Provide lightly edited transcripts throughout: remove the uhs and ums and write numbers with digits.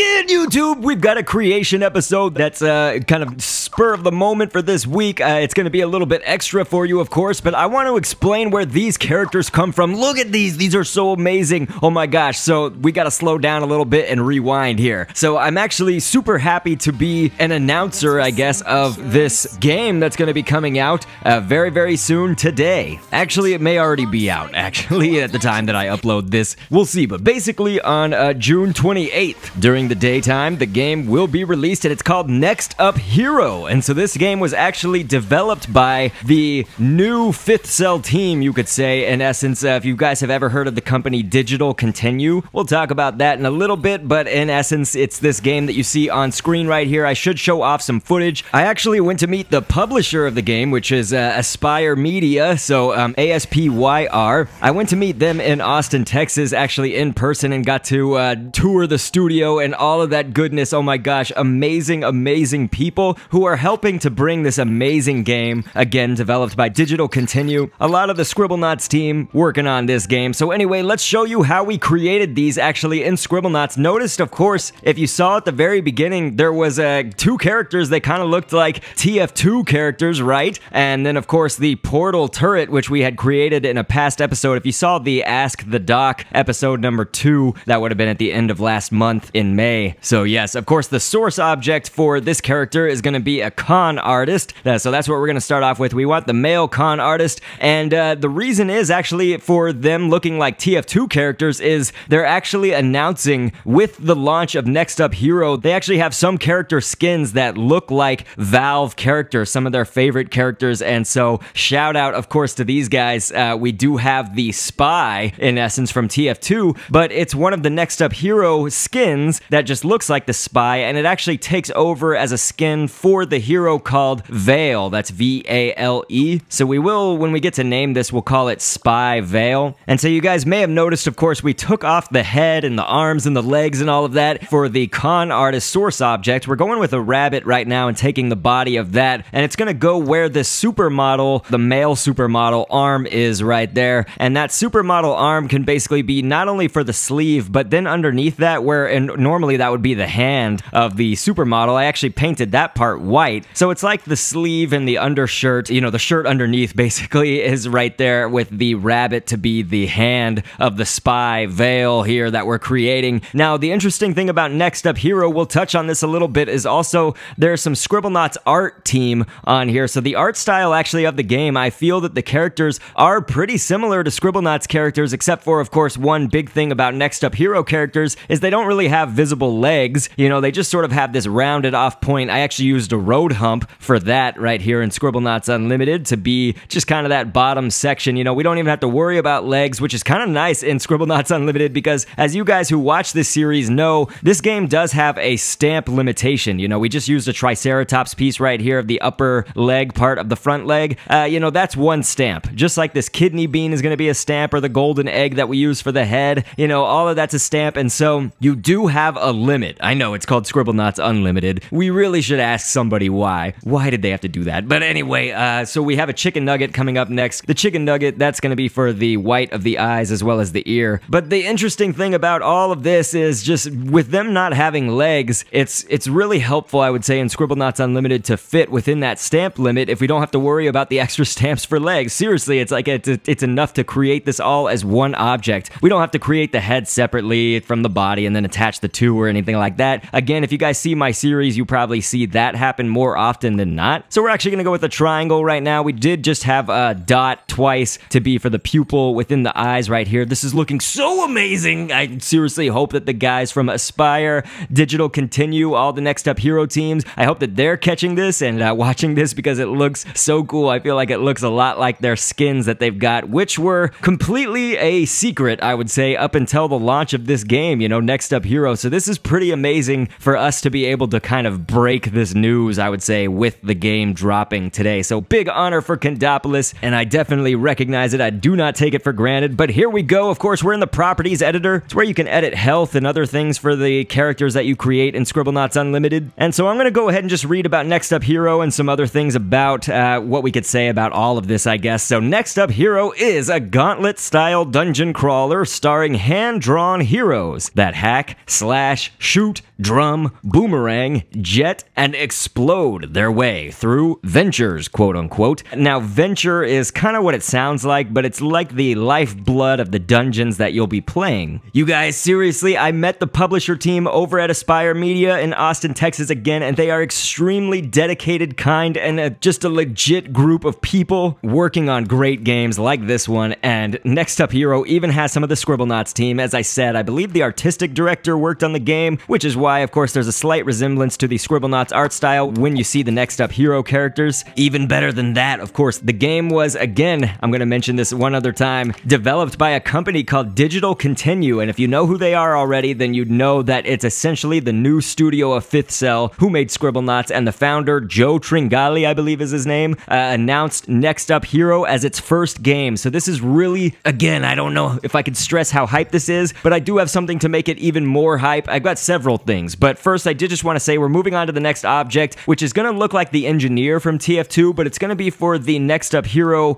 again, YouTube? We've got a creation episode that's kind of spur of the moment for this week. It's going to be a little bit extra for you, of course, but I want to explain where these characters come from. Look at these. These are so amazing. Oh my gosh. So we got to slow down a little bit and rewind here. So I'm actually super happy to be an announcer, I guess, of this game that's going to be coming out very, very soon today. Actually, it may already be out, actually, at the time that I upload this. We'll see, but basically on June 28th, during the daytime, the game will be released, and it's called Next Up Hero. And so this game was actually developed by the new Fifth Cell team, you could say, in essence. If you guys have ever heard of the company Digital Continue, we'll talk about that in a little bit, but in essence, it's this game that you see on screen right here. I should show off some footage. I actually went to meet the publisher of the game, which is Aspyr Media, so ASPYR. I went to meet them in Austin, Texas, actually in person, and got to tour the studio and all of that goodness. Oh my gosh, amazing, amazing people who are helping to bring this amazing game, again, developed by Digital Continue. A lot of the Scribblenauts team working on this game. So anyway, let's show you how we created these actually in Scribblenauts. Noticed, of course, if you saw at the very beginning, there was two characters that kind of looked like TF2 characters, right? And then, of course, the portal turret, which we had created in a past episode. If you saw the Ask the Doc episode number 2, that would have been at the end of last month in May. So yes, of course, the source object for this character is going to be a con artist. So that's what we're going to start off with. We want the male con artist, and the reason is actually for them looking like TF2 characters is they're actually announcing with the launch of Next Up Hero, they actually have some character skins that look like Valve characters, some of their favorite characters, and so shout out, of course, to these guys. We do have the Spy, in essence, from TF2, but it's one of the Next Up Hero skins that just looks like the Spy, and it actually takes over as a skin for the hero called Vale. That's V-A-L-E. So we will, when we get to name this, we'll call it Spy Vale. And so you guys may have noticed, of course, we took off the head and the arms and the legs and all of that for the con artist source object. We're going with a rabbit right now and taking the body of that, and it's going to go where this supermodel, the male supermodel arm is right there. And that supermodel arm can basically be not only for the sleeve, but then underneath that, where and normally that would be the hand of the supermodel, I actually painted that part white. So it's like the sleeve and the undershirt, you know, the shirt underneath basically is right there with the rabbit to be the hand of the Spy Vale here that we're creating. Now, the interesting thing about Next Up Hero, we'll touch on this a little bit, is also there's some Scribblenauts art team on here. So the art style actually of the game, I feel that the characters are pretty similar to Scribblenauts characters, except for, of course, one big thing about Next Up Hero characters is they don't really have visible legs. You know, they just sort of have this rounded off point. I actually used a road hump for that right here in Scribblenauts Unlimited to be just kind of that bottom section. You know, we don't even have to worry about legs, which is kind of nice in Scribblenauts Unlimited because, as you guys who watch this series know, this game does have a stamp limitation. You know, we just used a Triceratops piece right here of the upper leg part of the front leg. You know, that's one stamp. Just like this kidney bean is going to be a stamp, or the golden egg that we use for the head, you know, all of that's a stamp, and so you do have a limit. I know it's called Scribblenauts Unlimited. We really should ask somebody why. Why did they have to do that? But anyway, so we have a chicken nugget coming up next. The chicken nugget, that's going to be for the white of the eyes as well as the ear. But the interesting thing about all of this is just with them not having legs, it's really helpful, I would say, in Scribblenauts Unlimited to fit within that stamp limit if we don't have to worry about the extra stamps for legs. Seriously, it's like it's enough to create this all as one object. We don't have to create the head separately from the body and then attach the two or anything like that. Again, if you guys see my series, you probably see that happen more often than not. So we're actually going to go with a triangle right now. We did just have a dot twice to be for the pupil within the eyes right here. This is looking so amazing. I seriously hope that the guys from Aspyr, Digital Continue, all the Next Up Hero teams, I hope that they're catching this and watching this because it looks so cool. I feel like it looks a lot like their skins that they've got, which were completely a secret, I would say, up until the launch of this game, you know, Next Up Hero. So this is pretty amazing for us to be able to kind of break this news news, I would say, with the game dropping today. So big honor for Kendopolis, and I definitely recognize it. I do not take it for granted, but here we go. Of course, we're in the properties editor. It's where you can edit health and other things for the characters that you create in Scribblenauts Unlimited. And so I'm going to go ahead and just read about Next Up Hero and some other things about what we could say about all of this, I guess. So Next Up Hero is a gauntlet-style dungeon crawler starring hand-drawn heroes that hack, slash, shoot, drum, boomerang, jet, and explode their way through ventures, quote-unquote. Now, venture is kind of what it sounds like, but it's like the lifeblood of the dungeons that you'll be playing. You guys, seriously, I met the publisher team over at Aspire Media in Austin, Texas again, and they are extremely dedicated, kind, and just a legit group of people working on great games like this one. And Next Up Hero even has some of the Scribblenauts team. As I said, I believe the artistic director worked on the game, which is why, of course, there's a slight resemblance to the Scribblenauts art style when you see the Next Up Hero characters. Even better than that, of course, the game was, again, I'm gonna mention this one other time, developed by a company called Digital Continue, and if you know who they are already, then you'd know that it's essentially the new studio of Fifth Cell, who made Scribblenauts, and the founder, Joe Tringali, I believe is his name, announced Next Up Hero as its first game. So this is really, again, I don't know if I could stress how hype this is, but I do have something to make it even more hype. I've got several things, but first I did just want to say we're moving on to the next object, which is going to look like the engineer from TF2, but it's going to be for the Next Up Hero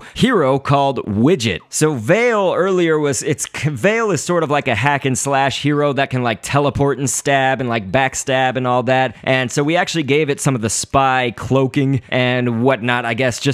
called Widget. So Vale earlier Vale is sort of like a hack and slash hero that can like teleport and stab and like backstab and all that, and so we actually gave it some of the spy cloaking and whatnot, I guess,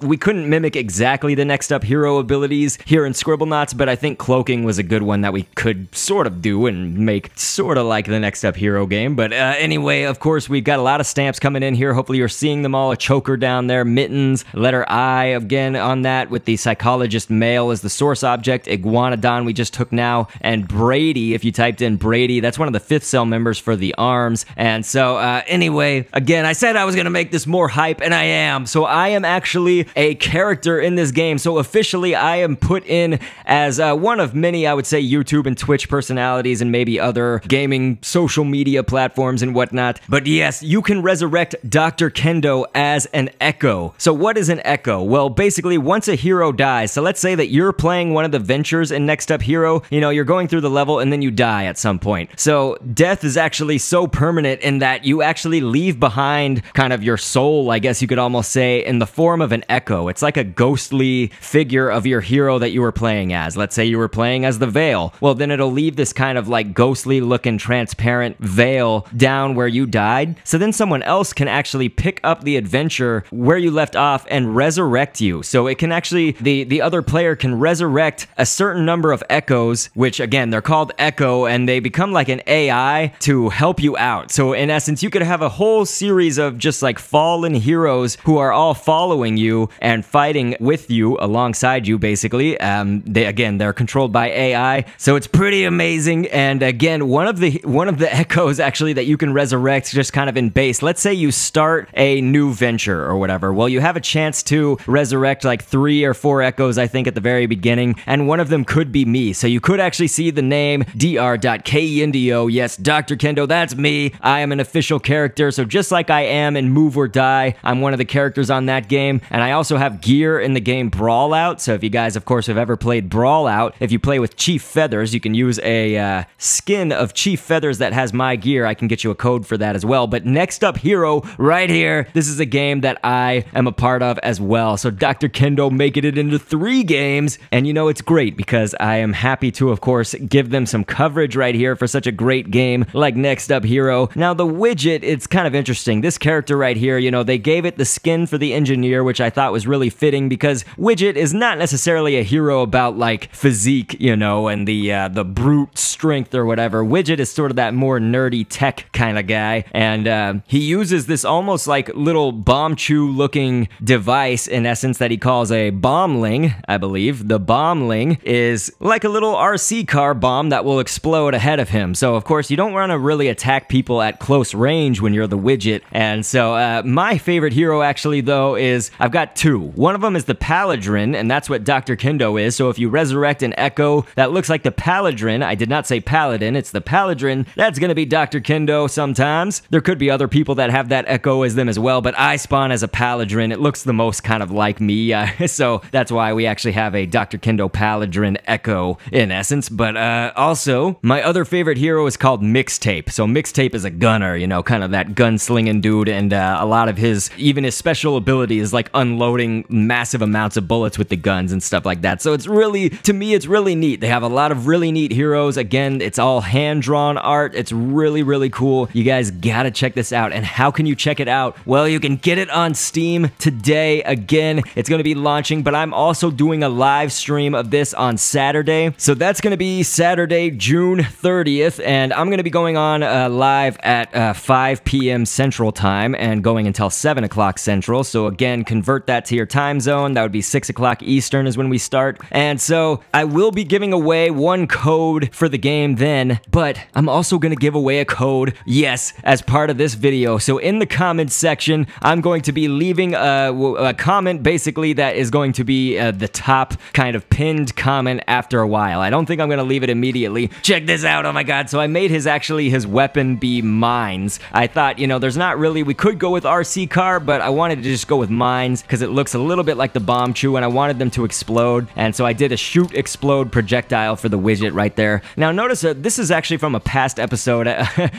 we couldn't mimic exactly the Next Up Hero abilities here in Scribblenauts, but I think cloaking was a good one that we could sort of do and make sort of like the Next Up Hero game. But anyway, of course, we've got a lot of stamps coming in here. Hopefully you're seeing them all. A choker down there, mittens, letter I again on that with the psychologist male as the source object, Iguanodon we just took now, and Brady, if you typed in Brady, that's one of the Fifth Cell members for the arms. And so anyway, again, I said I was gonna make this more hype, and I am. So I am actually a character in this game. So officially I am put in as one of many, I would say, YouTube and Twitch personalities and maybe other gaming social media platforms and whatnot. But yes, you can resurrect Dr. Kendo as an echo. So what is an echo? Well, basically, once a hero dies, so let's say that you're playing one of the ventures in Next Up Hero, you know, you're going through the level and then you die at some point. So death is actually so permanent in that you actually leave behind kind of your soul, I guess you could almost say, in the form of an echo. It's like a ghostly figure of your hero that you were playing as. Let's say you were playing as the Veil. Well, then it'll leave this kind of like ghostly looking transparent veil down where you died. So then someone else can actually pick up the adventure where you left off and resurrect you. So it can actually, the other player can resurrect a certain number of echoes, which again, they're called echo, and they become like an AI to help you out. So in essence, you could have a whole series of just like fallen heroes who are all following you and fighting with you alongside you, basically. They're controlled by AI, so it's pretty amazing. And again, one of the echoes actually that you can resurrect just kind of in base. Let's say you start a new venture or whatever. Well, you have a chance to resurrect like 3 or 4 echoes, I think, at the very beginning, and one of them could be me. So you could actually see the name dr.kendo. Yes, Dr. Kendo, that's me. I am an official character, so just like I am in Move or Die, I'm one of the characters on that game, and I also have gear in the game Brawlout. So if you guys, of course, have ever played Brawlout, if you play with Chief Feathers, you can use a skin of Chief Feathers that has my gear. I can get you a code for that as well. But Next Up Hero, right here, this is a game that I am a part of as well. So Dr. Kendo making it into 3 games, and you know, it's great because I am happy to, of course, give them some coverage right here for such a great game like Next Up Hero. Now, the Widget, it's kind of interesting. This character right here, you know, they gave it the skin for the engineer, which I thought was really fitting because Widget is not necessarily a hero about like physique, you know, and the brute strength or whatever. Widget is sort of that more nerdy tech kind of guy, and he uses this almost like little bomb chew looking device in essence that he calls a bombling, I believe. The bombling is like a little RC car bomb that will explode ahead of him. So of course you don't want to really attack people at close range when you're the Widget. And so my favorite hero actually though is, I've got 2. One of them is the Paladrin, and that's what Dr. Kendo is. So if you resurrect an echo that looks like the Paladrin, I did not say Paladin, it's the Paladrin, that's gonna be Dr. Kendo sometimes. There could be other people that have that echo as them as well, but I spawn as a Paladin. It looks the most kind of like me, so that's why we actually have a Dr. Kendo Paladin echo in essence. But also, my other favorite hero is called Mixtape. So Mixtape is a gunner, you know, kind of that gunslinging dude, and a lot of his, even his special ability is like unloading massive amounts of bullets with the guns and stuff like that. So it's really, to me, it's really neat. They have a lot of really neat heroes. Again, it's all hand-drawn art. It's really, really cool. You guys gotta check this out. And how can you check it out? Well, you can get it on Steam today. Again, it's gonna be launching, but I'm also doing a live stream of this on Saturday. So that's gonna be Saturday, June 30th, and I'm gonna be going on live at 5 p.m. Central Time and going until 7 o'clock Central. So again, convert that to your time zone. That would be 6 o'clock Eastern is when we start. And so I will be giving away one code for the game then, but I'm also gonna give away a code, yes, as part of this video. So in the comments section, I'm going to be leaving a comment basically that is going to be the top kind of pinned comment after a while. I don't think I'm gonna leave it immediately. Check this out, oh my god. So I made his weapon be mines. I thought, you know, there's not really, we could go with RC car, but I wanted to just go with mines because it looks a little bit like the bomb chew and I wanted them to explode. And so I did a shoot explode projectile for the widget right there. Now notice this is actually from a past episode,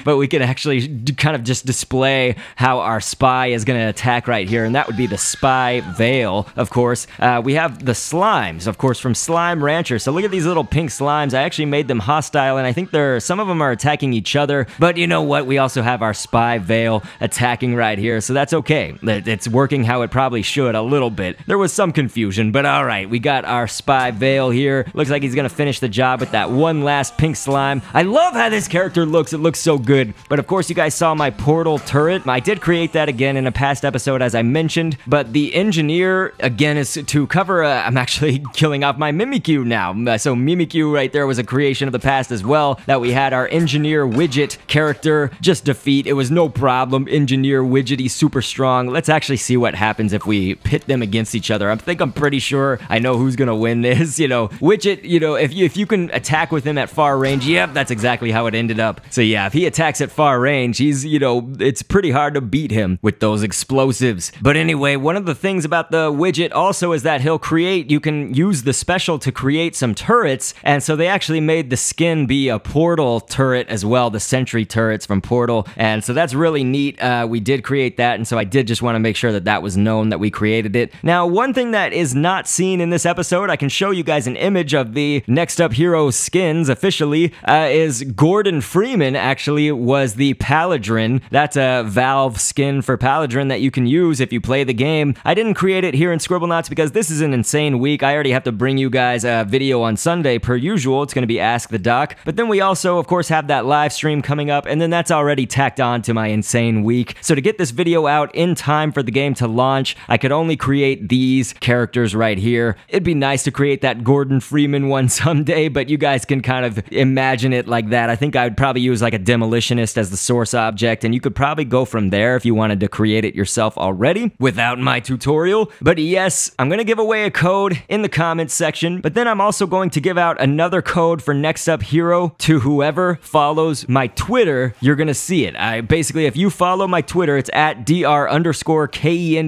but we can actually kind of just display how our spy is going to attack right here, and that would be the spy veil, of course. We have the slimes, of course, from Slime Rancher. So look at these little pink slimes. I actually made them hostile, and I think some of them are attacking each other, but you know what? We also have our spy veil attacking right here, so that's okay. It's working how it probably should a little bit. There was some confusion, but all right, we got our spy veil here. Looks like he's gonna finish the job with that one last pink slime. I love how this character looks. It looks so good. But of course, you guys saw my portal turret. I did create that again in a past episode, as I mentioned, but the engineer, again, is to cover, I'm actually killing off my Mimikyu now. So Mimikyu right there was a creation of the past as well, that we had our engineer Widget character just defeat. It was no problem. Engineer Widget, he's super strong. Let's actually see what happens if we pit them against each other. I'm pretty sure I know who's gonna win this. You know, Widget, you know, if you can attack with him at far range, yep, that's exactly how it ended up. So yeah, if he attacks at far range, he's, you know, it's pretty hard to beat him with those explosives. But anyway, one of the things about the Widget also is that you can use the special to create some turrets, and so they actually made the skin be a portal turret as well, the sentry turrets from Portal, and so that's really neat. We did create that, and so I did just want to make sure that that was known that we created it. Now, one thing that is not seen in this episode, I can show you guys an image of the Next Up Hero skins officially, is Gordon Freeman actually was the Paladin. That's a Valve skin for Paladin that you can use if you play the game. I didn't create it here in Scribblenauts because this is an insane week. I already have to bring you guys a video on Sunday per usual. It's going to be Ask the Doc. But then we also, of course, have that live stream coming up, and then that's already tacked on to my insane week. So to get this video out in time for the game to launch, I could only create these characters right here. It'd be nice to create that Gordon Freeman one someday, but you guys can kind of imagine it like that. I think I would probably use like a demolitionist as the source object, and you could probably go from there if you wanted to create it yourself already without my tutorial. But yes, I'm gonna give away a code in the comments section, but then I'm also going to give out another code for Next Up Hero to whoever follows my Twitter. You're gonna see it. Basically, if you follow my Twitter, it's at dr_kendo.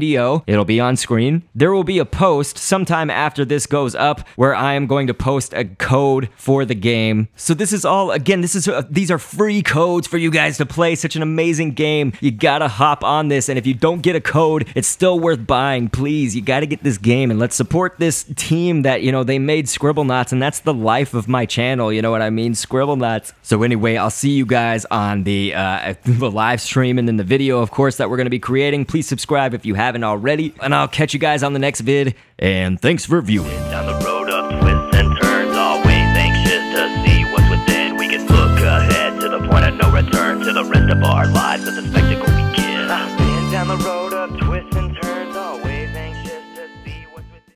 It'll be on screen. There will be a post sometime after this goes up where I am going to post a code for the game. So this is all, again, these are free codes for you guys to play such an amazing game. You gotta hop on this, and if you don't get a code, it's still worth buying. Please, you gotta get this game, and let's support this team that, you know, they made Scribblenauts, and that's the life of my channel, you know what I mean? Scribblenauts. So anyway, I'll see you guys on the live stream and then the video, of course, that we're gonna be creating. Please subscribe if you haven't already, and I'll catch you guys on the next vid, and thanks for viewing.